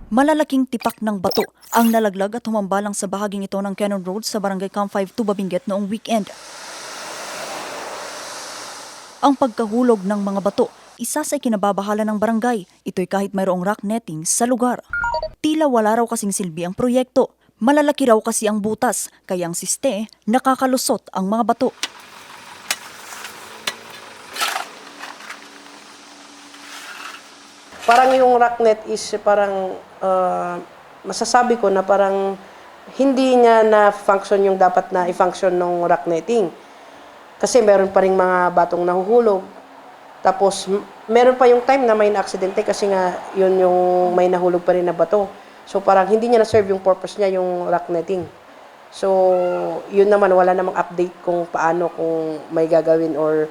Malalaking tipak ng bato ang nalaglag at humambalang sa bahaging ito ng Cannon Road sa Barangay Camp 5 Tuba-Benguet noong weekend. Ang pagkahulog ng mga bato, isa sa ikinababahala ng barangay. Ito'y kahit mayroong rock netting sa lugar. Tila wala raw kasing silbi ang proyekto. Malalaki raw kasi ang butas, kaya ang siste nakakalusot ang mga bato. Parang yung rocknet is parang masasabi ko na parang hindi niya na-function yung dapat na i-function ng rocknetting. Kasi meron pa rin mga batong nahuhulog. Tapos meron pa yung time na may na-aksidente kasi nga yun yung may nahulog pa rin na bato. So parang hindi niya na-serve yung purpose niya yung rocknetting. So yun naman, wala namang update kung paano, kung may gagawin or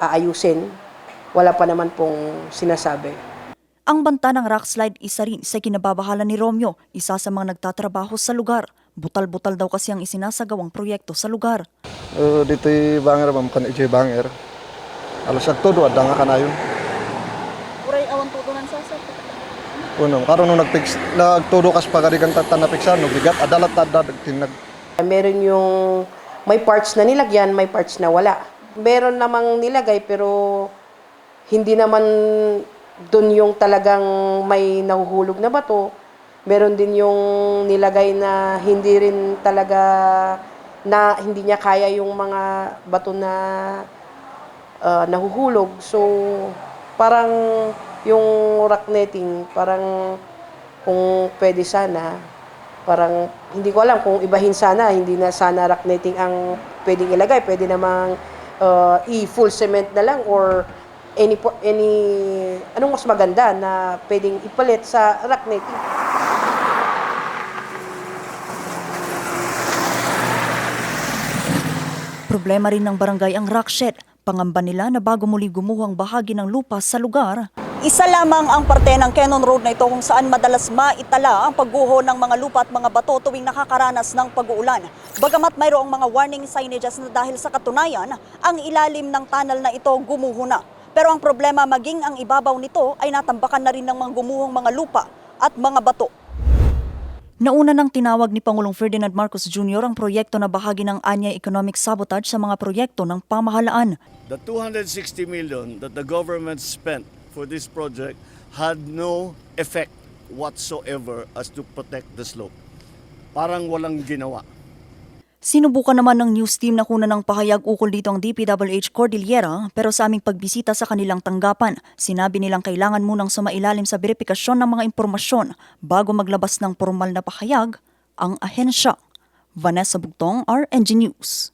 aayusin. Wala pa naman pong sinasabi. Ang banta ng rockslide isa rin sa kinababahala ni Romeo, isa sa mga nagtatrabaho sa lugar. Butal-butal daw kasi ang isinasagawang proyekto sa lugar. Dito'y banger ma'am, kan ito'y banger. Alas agtudo, adda nga kanayon. Uray awan todo ng sasat. Karon nung nagtudo kas pagarigan tatan na piksan, no bigat adalat tinag. Meron yung may parts na nilagyan, may parts na wala. Meron namang nilagay pero hindi naman doon yung talagang may nahuhulog na bato. Meron din yung nilagay na hindi rin talaga na hindi niya kaya yung mga bato na nahuhulog. So parang yung rock netting, parang kung pwede sana, parang hindi ko alam kung ibahin sana, hindi na sana rock netting ang pwedeng ilagay. Pwede namang i-full cement na lang or any anong mas maganda na pwedeng ipalit sa rock netting. Problema rin ng barangay ang rock shed. Pangamba nila na bago muli gumuhang bahagi ng lupa sa lugar. Isa lamang ang parte ng Cannon Road na ito kung saan madalas maitala ang pagguho ng mga lupa at mga bato tuwing nakakaranas ng pag-uulan. Bagamat mayroong mga warning signages na dahil sa katunayan, ang ilalim ng tunnel na ito gumuho na. Pero ang problema, maging ang ibabaw nito ay natambakan na rin ng mga gumuhong mga lupa at mga bato. Nauna nang tinawag ni Pangulong Ferdinand Marcos Jr. ang proyekto na bahagi ng anyay economic sabotage sa mga proyekto ng pamahalaan. The 260 million that the government spent for this project had no effect whatsoever as to protect the slope. Parang walang ginawa. Sinubukan naman ng news team na kunan ng pahayag ukol dito ang DPWH Cordillera, pero sa aming pagbisita sa kanilang tanggapan, sinabi nilang kailangan munang sumailalim sa beripikasyon ng mga impormasyon bago maglabas ng formal na pahayag ang ahensya. Vanessa Bugtong, RNG News.